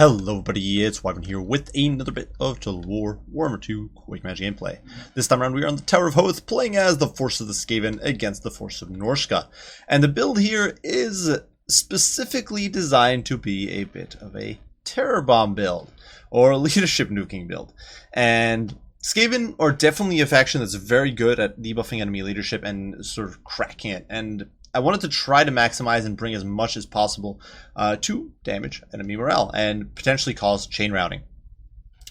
Hello everybody, it's Wyvern here with another bit of Total War Warhammer 2 Quick Match gameplay. This time around we are on the Tower of Hoth playing as the Force of the Skaven against the Force of Norsca. And the build here is specifically designed to be a bit of a terror bomb build, or a leadership nuking build. And Skaven are definitely a faction that's very good at debuffing enemy leadership and sort of cracking it. And I wanted to try to maximize and bring as much as possible to damage enemy morale and potentially cause chain routing.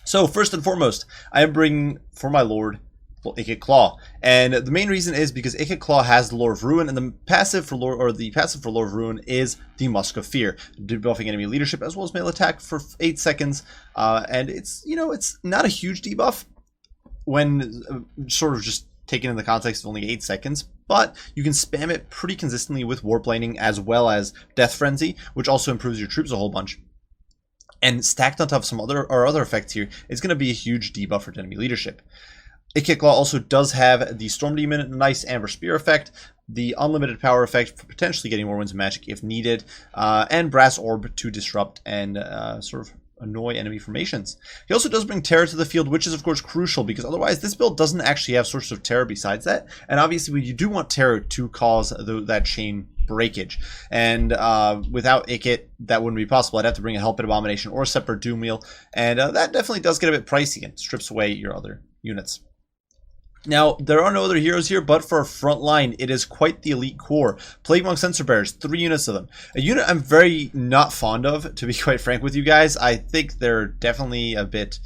So first and foremost, I am bringing for my lord Ikit Claw, and the main reason is because Ikit Claw has the Lore of Ruin, and the passive for Lore of Ruin is the Musk of Fear, debuffing enemy leadership as well as melee attack for 8 seconds. And it's it's not a huge debuff when sort of just taken in the context of only 8 seconds, but you can spam it pretty consistently with Warplaning as well as Death Frenzy, which also improves your troops a whole bunch. And stacked on top of some other effects here, it's going to be a huge debuff for enemy leadership. Ikit Claw also does have the Storm Demon, nice Amber Spear effect, the unlimited power effect for potentially getting more Winds of Magic if needed, and Brass Orb to disrupt and sort of annoy enemy formations. He also does bring terror to the field, which is of course crucial because otherwise this build doesn't actually have sources of terror besides that. And obviously you do want terror to cause that chain breakage. And without Ikit, that wouldn't be possible. I'd have to bring a Helpit Abomination or a Separate Doom Wheel, and that definitely does get a bit pricey and strips away your other units. Now, there are no other heroes here, but for a front line, it is quite the elite core. Plague Monk Censer Bearers, 3 units of them. A unit I'm very not fond of, to be quite frank with you guys. I think they're definitely a bit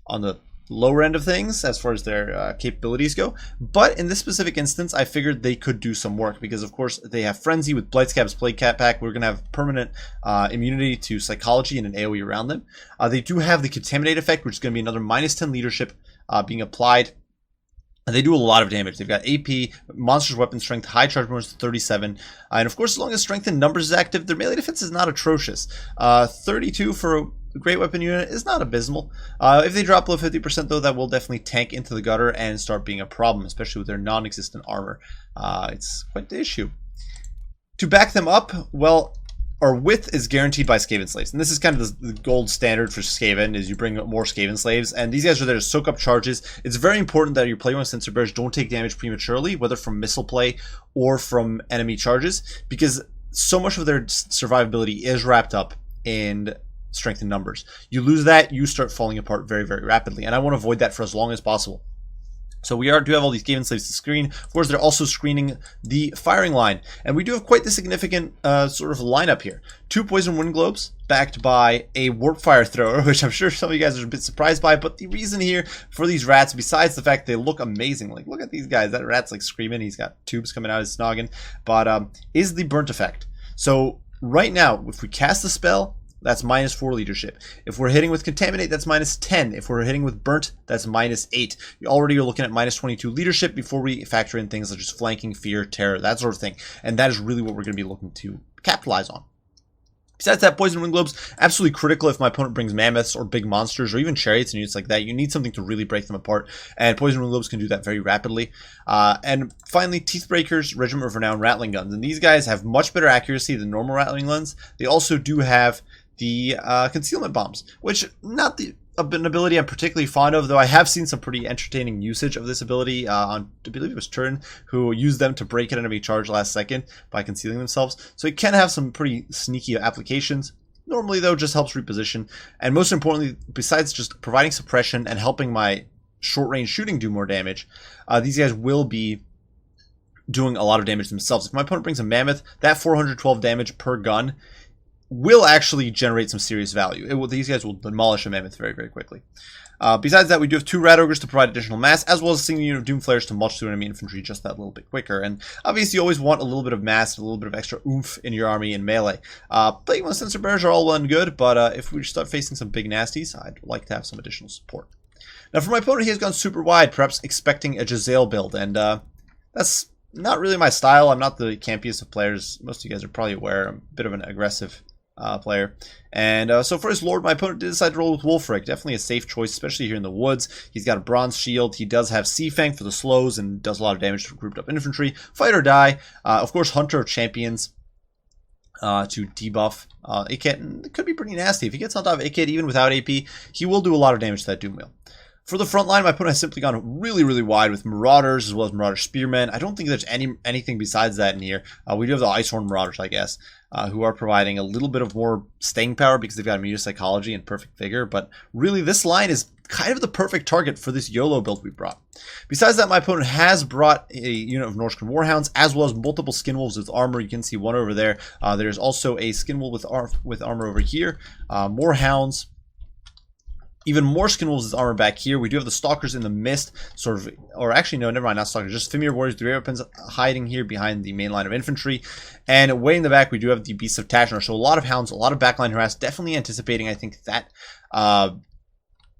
on the lower end of things as far as their capabilities go. But in this specific instance, I figured they could do some work because, of course, they have Frenzy with Blightscab's Plague Cat Pack. We're going to have permanent immunity to Psychology and an AoE around them. They do have the Contaminate effect, which is going to be another -10 leadership being applied. And they do a lot of damage. They've got AP, Monster's Weapon Strength, High Charge bonus to 37. And of course, as long as Strength in Numbers is active, their melee defense is not atrocious. 32 for a Great Weapon unit is not abysmal. If they drop below 50% though, that will definitely tank into the gutter and start being a problem, especially with their non-existent armor. It's quite the issue. To back them up, well, our width is guaranteed by Skaven slaves, and this is kind of the gold standard for Skaven, is you bring more Skaven slaves, and these guys are there to soak up charges. It's very important that your Plague Monk Censer Bearers don't take damage prematurely, whether from missile play or from enemy charges, because so much of their survivability is wrapped up in strength in numbers. You lose that, you start falling apart very, very rapidly, and I want to avoid that for as long as possible. So we do have all these Skaven slaves to screen. Of course, they're also screening the firing line. And we do have quite the significant sort of lineup here. 2 Poison Wind Globes, backed by a Warp Fire Thrower, which I'm sure some of you guys are a bit surprised by. But the reason here for these rats, besides the fact they look amazing, like look at these guys, that rat's like screaming, he's got tubes coming out of his noggin, but is the Burnt effect. So right now, if we cast the spell, that's -4 leadership. If we're hitting with Contaminate, that's -10. If we're hitting with Burnt, that's -8. You already are looking at -22 leadership before we factor in things such as flanking, fear, terror, that sort of thing. And that is really what we're going to be looking to capitalize on. Besides that, Poison Wind Globes, absolutely critical if my opponent brings mammoths or big monsters or even chariots and units like that. You need something to really break them apart, and Poison Wind Globes can do that very rapidly. And finally, Teeth Breakers, Regiment of Renown Rattling Guns. And these guys have much better accuracy than normal Rattling Guns. They also do have the Concealment Bombs, which not an ability I'm particularly fond of, though I have seen some pretty entertaining usage of this ability on, I believe it was Turn, who used them to break an enemy charge last second by concealing themselves. So it can have some pretty sneaky applications. Normally, though, just helps reposition. And most importantly, besides just providing suppression and helping my short-range shooting do more damage, these guys will be doing a lot of damage themselves. If my opponent brings a Mammoth, that 412 damage per gun will actually generate some serious value. These guys will demolish a Mammoth very, very quickly. Besides that, we do have 2 Rat Ogres to provide additional mass, as well as a single unit of Doom Flares to mulch through enemy infantry just that little bit quicker. And obviously, you always want a little bit of mass, a little bit of extra oomph in your army in melee. Plague Monk Censer Bearers are all well and good, but if we start facing some big nasties, I'd like to have some additional support. Now, for my opponent, he has gone super wide, perhaps expecting a Jezzail build, and that's not really my style. I'm not the campiest of players. Most of you guys are probably aware. I'm a bit of an aggressive player. And so for his lord, my opponent did decide to roll with Wulfric. Definitely a safe choice, especially here in the woods. He's got a bronze shield. He does have Sea Fang for the slows and does a lot of damage to grouped up infantry. Fight or die. Of course, Hunter of Champions. to debuff Ikit, and it could be pretty nasty. If he gets on top of Ikit, even without AP, he will do a lot of damage to that Doom Wheel. For the front line, my opponent has simply gone really, really wide with Marauders as well as Marauder Spearmen. I don't think there's anything besides that in here. We do have the Icehorn Marauders, I guess, who are providing a little bit of more staying power because they've got Immune Psychology and Perfect Vigor. But really, this line is kind of the perfect target for this YOLO build we brought. Besides that, my opponent has brought a unit of Norsca Warhounds as well as multiple Skinwolves with armor. You can see one over there. There's also a Skinwolf with armor over here. More Hounds. Even more Skinwolves' armor back here. We do have the Stalkers in the mist, sort of, or actually, no, never mind, not Stalkers, just Fimir Warriors, 3 weapons hiding here behind the main line of infantry. And way in the back, we do have the Beasts of Tashnor. So a lot of Hounds, a lot of backline harass, definitely anticipating, I think, that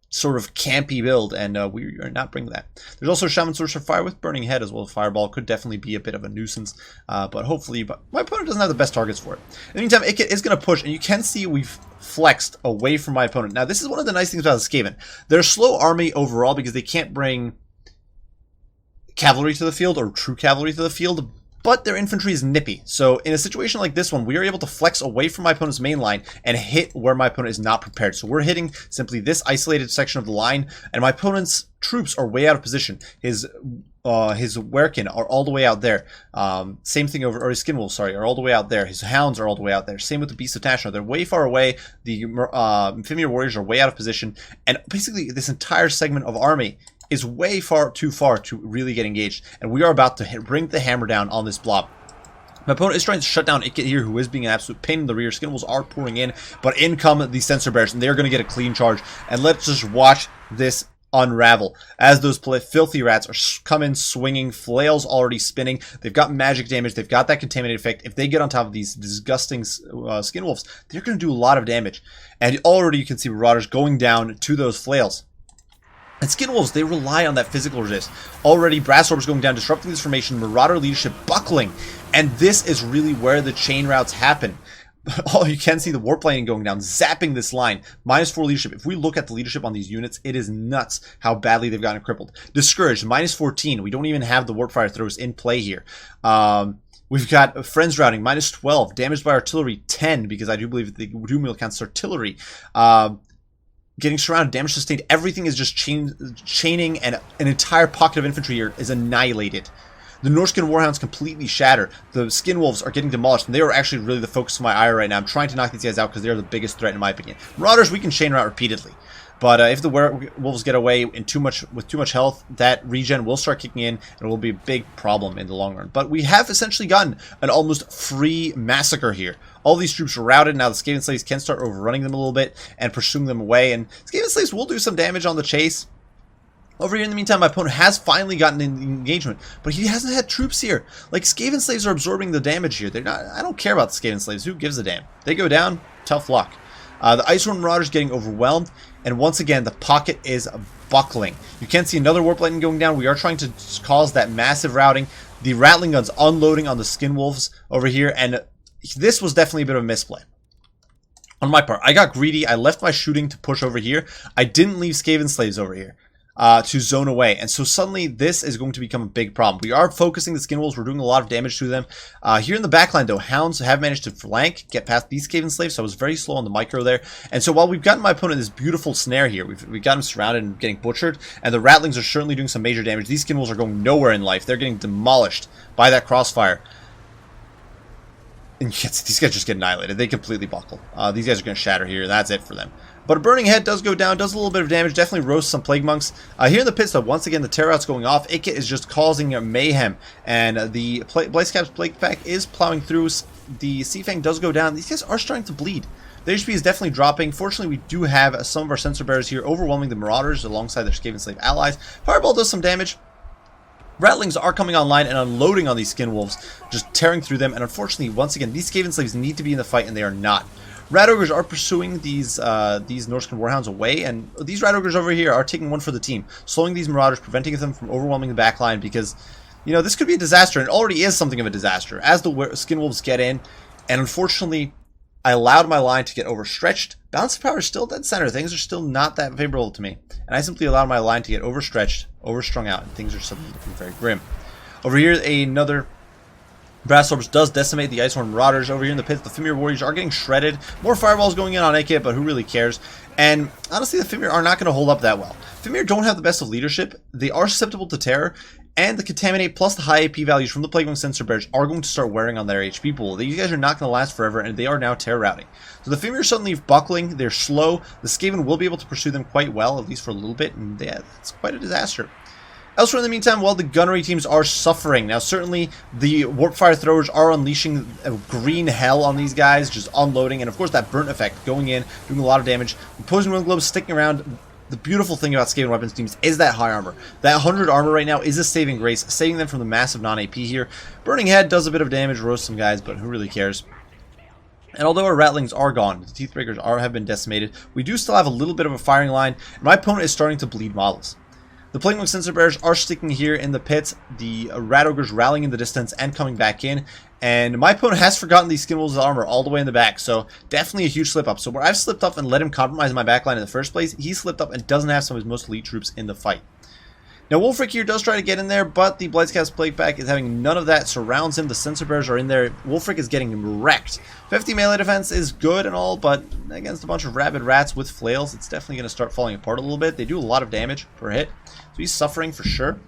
sort of campy build, and we are not bringing that. There's also Shaman Sorcerer Fire with Burning Head as well as Fireball. Could definitely be a bit of a nuisance, but hopefully, my opponent doesn't have the best targets for it. In the meantime, Ikit is going to push, and you can see we've flexed away from my opponent. Now, this is one of the nice things about the Skaven. They're a slow army overall because they can't bring cavalry to the field or true cavalry to the field, but their infantry is nippy. So in a situation like this one, we are able to flex away from my opponent's main line and hit where my opponent is not prepared. So we're hitting simply this isolated section of the line, and my opponent's troops are way out of position. His Werkin are all the way out there. Same thing over, or his Skinwolves, sorry, are all the way out there. His Hounds are all the way out there. Same with the Beasts of Tashnor. They're way far away. The Fimir Warriors are way out of position. And basically, this entire segment of army is way too far to really get engaged. And we are about to bring the hammer down on this blob. My opponent is trying to shut down Ikit here, who is being an absolute pain in the rear. Skinwolves are pouring in, but in come the Censer Bears, and they're going to get a clean charge. And let's just watch this unravel as those filthy rats are coming swinging, flails already spinning. They've got magic damage, they've got that contaminated effect. If they get on top of these disgusting Skinwolves, they're going to do a lot of damage. And already you can see Marauders going down to those flails. And Skinwolves, they rely on that physical resist. Already, Brass Orbs going down, disrupting this formation, Marauder leadership buckling. And this is really where the chain routes happen. Oh, you can see the warp lightning going down, zapping this line. -4 leadership. If we look at the leadership on these units, it is nuts how badly they've gotten crippled. Discouraged, -14. We don't even have the warp fire throws in play here. We've got Friends routing, -12. Damaged by artillery, 10, because I do believe the Doom Wheel counts artillery. Getting surrounded, damage sustained. Everything is just chaining, and an entire pocket of infantry here is annihilated. The Norscan Warhounds completely shatter. The Skinwolves are getting demolished, and they are actually really the focus of my ire right now. I'm trying to knock these guys out because they're the biggest threat in my opinion. Marauders, we can chain route repeatedly. But if the werewolves get away with too much health, that regen will start kicking in, and it will be a big problem in the long run. But we have essentially gotten an almost free massacre here. All these troops are routed. Now the Skaven Slaves can start overrunning them a little bit and pursuing them away. And Skaven Slaves will do some damage on the chase. Over here in the meantime, my opponent has finally gotten in the engagement, but he hasn't had troops here. Like, Skaven Slaves are absorbing the damage here. They're not. I don't care about the Skaven Slaves. Who gives a damn? They go down, tough luck. The Icehorn Marauders getting overwhelmed, and once again, the pocket is buckling. You can see another Warp Lightning going down. We are trying to cause that massive routing. The Rattling Guns unloading on the Skinwolves over here, and this was definitely a bit of a misplay. On my part, I got greedy. I left my shooting to push over here. I didn't leave Skaven Slaves over here to zone away. And so suddenly this is going to become a big problem. We are focusing the Skinwolves. We're doing a lot of damage to them. Here in the backline, though, Hounds have managed to flank, get past these Skaven Slaves. So I was very slow on the micro there. And so while we've gotten my opponent this beautiful snare here, we've got him surrounded and getting butchered. And the Rattlings are certainly doing some major damage. These Skinwolves are going nowhere in life. They're getting demolished by that crossfire. And yes, these guys just get annihilated. They completely buckle. These guys are going to shatter here. That's it for them. But a Burning Head does go down, does a little bit of damage, definitely roasts some Plague Monks. Here in the pits, though, once again, the Terror Out's going off. Ikit is just causing mayhem, and the Blicecap's Plague Pack is plowing through. The Seafang does go down. These guys are starting to bleed. The HP is definitely dropping. Fortunately, we do have some of our Censer Bearers here overwhelming the Marauders alongside their Skaven Slave allies. Fireball does some damage. Rattlings are coming online and unloading on these Skinwolves, just tearing through them. And unfortunately, once again, these Skaven Slaves need to be in the fight, and they are not. Rat Ogres are pursuing these Norscan Warhounds away, and these Rat Ogres over here are taking one for the team, slowing these Marauders, preventing them from overwhelming the backline, because, you know, this could be a disaster, and it already is something of a disaster, as the Skinwolves get in, and unfortunately, I allowed my line to get overstretched. Balance of power is still dead center. Things are still not that favorable to me, and I simply allowed my line to get overstretched, overstrung out, and things are suddenly looking very grim. Over here, another Brass Orbs does decimate the Icehorn Marauders over here in the pits. The Fimir Warriors are getting shredded. More fireballs going in on AK, but who really cares? And honestly, the Fimir are not going to hold up that well. Fimir don't have the best of leadership. They are susceptible to terror. And the Contaminate plus the high AP values from the Plague Monk Censored Bears are going to start wearing on their HP pool. These guys are not going to last forever, and they are now terror routing. So the Fimir are suddenly buckling. They're slow. The Skaven will be able to pursue them quite well, at least for a little bit. And yeah, it's quite a disaster. Elsewhere in the meantime, while the gunnery teams are suffering. Now, certainly, the Warp Fire Throwers are unleashing a green hell on these guys, just unloading. And, of course, that burnt effect going in, doing a lot of damage. The Poison Wind Globes sticking around. The beautiful thing about Skaven weapons teams is that high armor. That 100 armor right now is a saving grace, saving them from the massive non-AP here. Burning Head does a bit of damage, roasts some guys, but who really cares? And although our Rattlings are gone, the Teethbreakers have been decimated, we do still have a little bit of a firing line, and my opponent is starting to bleed models. The Plague Monk Censored Bears are sticking here in the pits, the Rat Ogres rallying in the distance and coming back in, and my opponent has forgotten these Skin Wolves' armor all the way in the back, so definitely a huge slip up. So where I've slipped up and let him compromise my backline in the first place, he slipped up and doesn't have some of his most elite troops in the fight. Now Wolfric here does try to get in there, but the Blightscast Plague Pack is having none of that, surrounds him, the Censored Bears are in there, Wolfric is getting wrecked. 50 melee defense is good and all, but against a bunch of rabid rats with flails, it's definitely going to start falling apart a little bit. They do a lot of damage per hit, so he's suffering for sure.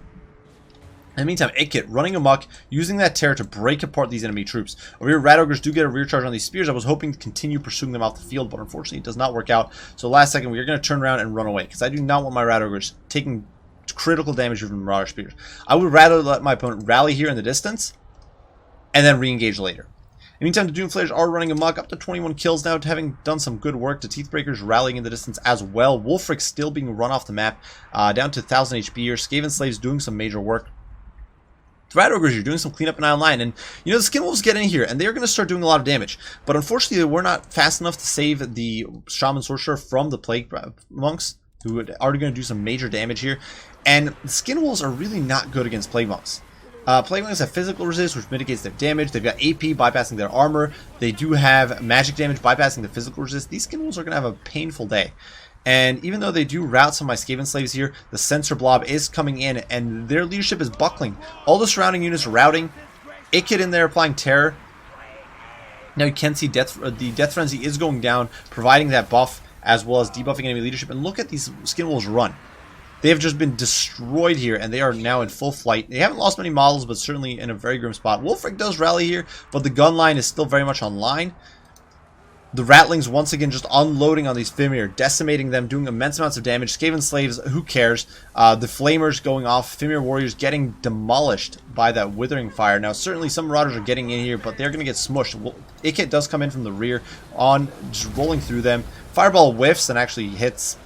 In the meantime, Ikit running amok, using that terror to break apart these enemy troops. Over here, Rat Ogres do get a rear charge on these spears. I was hoping to continue pursuing them off the field, but unfortunately it does not work out. So last second, we are going to turn around and run away, because I do not want my Rat Ogres taking critical damage from the Marauder spears. I would rather let my opponent rally here in the distance, and then re-engage later. In the meantime, the Doomflayers are running amok, up to 21 kills now, having done some good work. The Teethbreakers rallying in the distance as well. Wolfric still being run off the map, down to 1000 HP here. Skaven Slaves doing some major work. The Rat Ogres, you're doing some cleanup in Isle 9, and you know the Skin Wolves get in here, and they're going to start doing a lot of damage. But unfortunately, we're not fast enough to save the Shaman Sorcerer from the Plague Monks, who are going to do some major damage here. And the Skin Wolves are really not good against Plague Monks. Plague Monks have physical resist, which mitigates their damage. They've got AP bypassing their armor. They do have magic damage bypassing the physical resist. These Skin Wolves are going to have a painful day. And even though they do rout some of my Skaven Slaves here, the Censor Blob is coming in, and their leadership is buckling. All the surrounding units are routing. Ikit in there applying terror. Now you can see the Death Frenzy is going down, providing that buff, as well as debuffing enemy leadership. And look at these Skin Wolves run. They have just been destroyed here, and they are now in full flight. They haven't lost many models, but certainly in a very grim spot. Wolfric does rally here, but the gun line is still very much online. The Rattlings once again just unloading on these Fimir, decimating them, doing immense amounts of damage. Skaven Slaves, who cares? The Flamers going off. Fimir Warriors getting demolished by that Withering Fire. Now, certainly some Marauders are getting in here, but they're going to get smushed. Ikit does come in from the rear, just rolling through them. Fireball whiffs and actually hits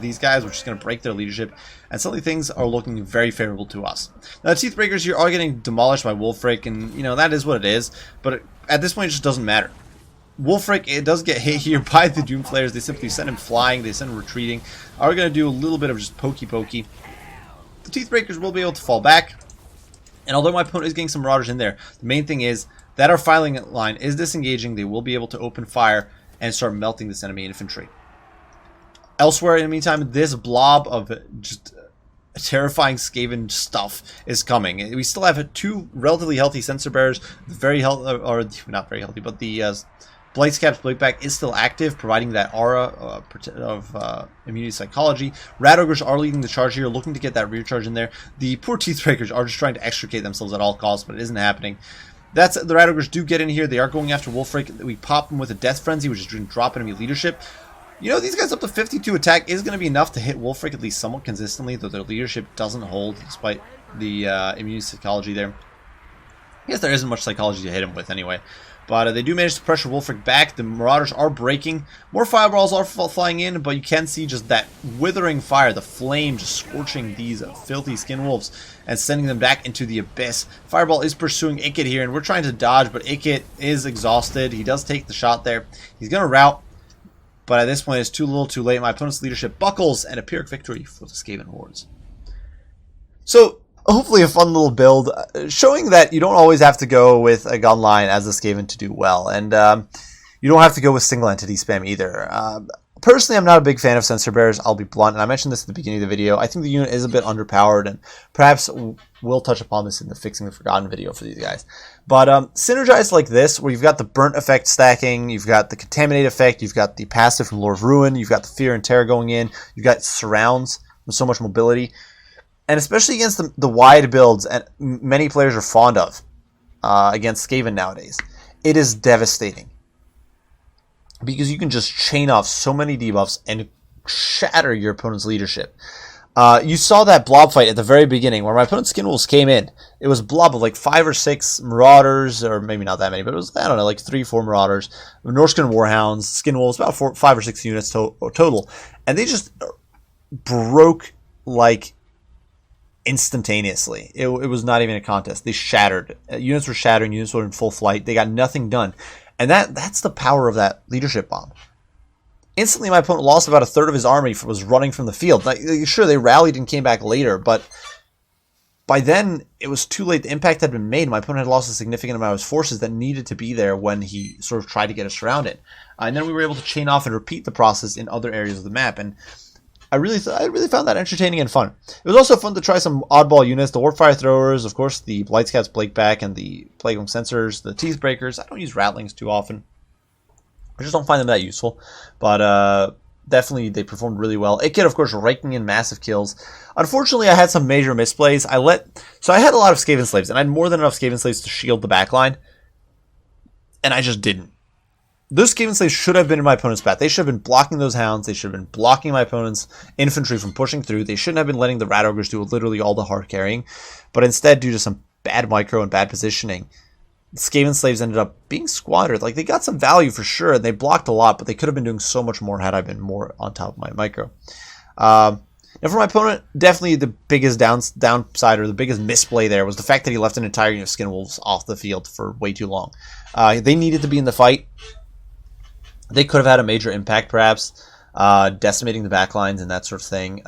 these guys, which is going to break their leadership, and suddenly things are looking very favorable to us. Now, the Teethbreakers here are getting demolished by Wolfric, and you know that is what it is, but at this point it just doesn't matter. Wolfric, it does get hit here by the Doomflayers. They simply send him flying, they send him retreating. Are going to do a little bit of just pokey. The Teethbreakers will be able to fall back, and although my opponent is getting some Marauders in there, the main thing is that our filing line is disengaging. They will be able to open fire and start melting this enemy infantry. Elsewhere, in the meantime, this blob of just terrifying Skaven stuff is coming. We still have two relatively healthy Censored Bears, very healthy, or not very healthy, but the Blightscap's Plague Pack is still active, providing that aura of immunity psychology. Rat Ogres are leading the charge here, looking to get that rear charge in there. The poor Teethbreakers are just trying to extricate themselves at all costs, but it isn't happening. The Rat Ogres do get in here. They are going after Wolfric. We pop them with a Death Frenzy, which is going to drop enemy leadership. You know, these guys up to 52 attack is going to be enough to hit Wolfric at least somewhat consistently, though their leadership doesn't hold despite the immune psychology there. I guess there isn't much psychology to hit him with anyway. But they do manage to pressure Wolfric back. The Marauders are breaking. More fireballs are flying in, but you can see just that withering fire, the flame just scorching these filthy Skin Wolves and sending them back into the abyss. Fireball is pursuing Ikit here, and we're trying to dodge, but Ikit is exhausted. He does take the shot there. He's going to rout. But at this point, it's too little too late. My opponent's leadership buckles, and a Pyrrhic victory for the Skaven hordes. So, hopefully a fun little build, showing that you don't always have to go with a gun line as a Skaven to do well. And you don't have to go with single entity spam either. personally, I'm not a big fan of Censored Bears, I'll be blunt, and I mentioned this at the beginning of the video. I think the unit is a bit underpowered, and perhaps we'll touch upon this in the Fixing the Forgotten video for these guys. But synergized like this, where you've got the burnt effect stacking, you've got the contaminate effect, you've got the passive from Lore of Ruin, you've got the fear and terror going in, you've got surrounds with so much mobility, and especially against the wide builds, and many players are fond of against Skaven nowadays, it is devastating. Because you can just chain off so many debuffs and shatter your opponent's leadership. You saw that blob fight at the very beginning where my opponent's Skinwolves came in. It was a blob of like 5 or 6 Marauders, or maybe not that many, but it was, I don't know, like 3 or 4 Marauders, Norsca Warhounds, Skinwolves, about 5 or 6 units total. And they just broke like instantaneously. It was not even a contest. They shattered. Units were shattering, units were in full flight. They got nothing done. And that's the power of that leadership bomb. Instantly, my opponent lost about a third of his army, was running from the field. Like, sure, they rallied and came back later, but by then, it was too late. The impact had been made. My opponent had lost a significant amount of his forces that needed to be there when he sort of tried to get us surrounded. And then we were able to chain off and repeat the process in other areas of the map. And I really found that entertaining and fun. It was also fun to try some oddball units. The Warpfire Throwers, of course, the Blight Scouts Blakeback, and the Plague Wing Censors, the Teeth Breakers. I don't use Rattlings too often. I just don't find them that useful. But definitely they performed really well. It of course, raking in massive kills. Unfortunately, I had some major misplays. So I had a lot of Skaven Slaves, and I had more than enough Skaven Slaves to shield the backline. And I just didn't. Those Skaven Slaves should have been in my opponent's path. They should have been blocking those hounds. They should have been blocking my opponent's infantry from pushing through. They shouldn't have been letting the Rat Ogres do literally all the hard carrying. But instead, due to some bad micro and bad positioning, the Skaven Slaves ended up being squandered. Like, they got some value for sure, and they blocked a lot, but they could have been doing so much more had I been more on top of my micro. And for my opponent, definitely the biggest downside or the biggest misplay there was the fact that he left an entire unit of Skinwolves off the field for way too long. They needed to be in the fight. They could have had a major impact, perhaps, decimating the backlines and that sort of thing.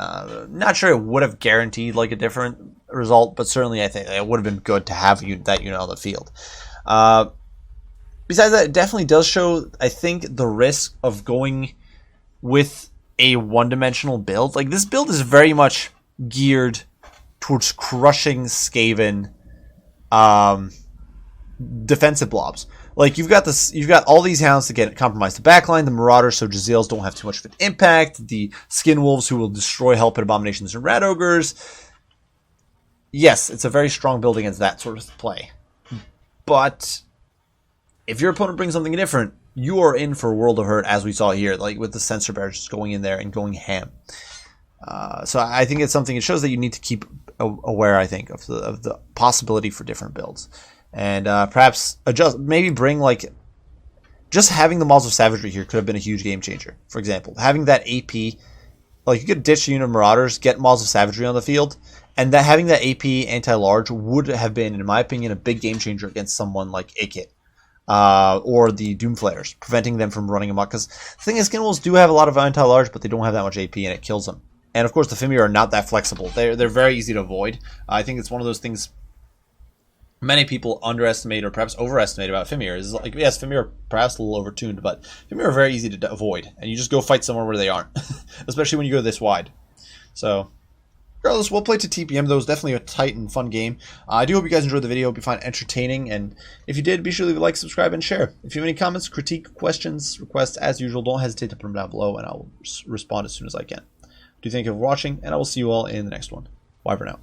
Not sure it would have guaranteed like a different result, but certainly I think it would have been good to have that unit on the field. Besides that, it definitely does show, I think, the risk of going with a one-dimensional build. Like, this build is very much geared towards crushing Skaven defensive blobs. Like, you've got all these hounds to get compromise the backline, the Marauders so Jazils don't have too much of an impact, the Skinwolves who will destroy Helped Abominations and Rat Ogres. Yes, it's a very strong build against that sort of play. But if your opponent brings something different, you are in for a world of hurt, as we saw here, like with the Censored Bears just going in there and going ham. So I think it's something, it shows that you need to keep aware, I think, of the possibility for different builds. And perhaps maybe bring, like, just having the Maws of Savagery here could have been a huge game changer. For example, having that AP, like, you could ditch a unit of Marauders, get Maws of Savagery on the field, and that having that AP anti-large would have been, in my opinion, a big game changer against someone like Akit. Or the Doomflayers, preventing them from running amok. Because the thing is, Skinwolves do have a lot of anti-large, but they don't have that much AP, and it kills them. And of course, the Fimir are not that flexible. They're very easy to avoid. I think it's one of those things many people underestimate or perhaps overestimate about Fimir. Is like, yes, Fimir are perhaps a little overtuned, but Fimir are very easy to avoid, and you just go fight somewhere where they aren't, especially when you go this wide. So, regardless, well played to TPM. Though it was definitely a tight and fun game. I do hope you guys enjoyed the video. Hope you find it entertaining, and if you did, be sure to leave a like, subscribe, and share. If you have any comments, critique, questions, requests, as usual, don't hesitate to put them down below, and I'll respond as soon as I can. Do thank you for watching, and I will see you all in the next one. Bye for now.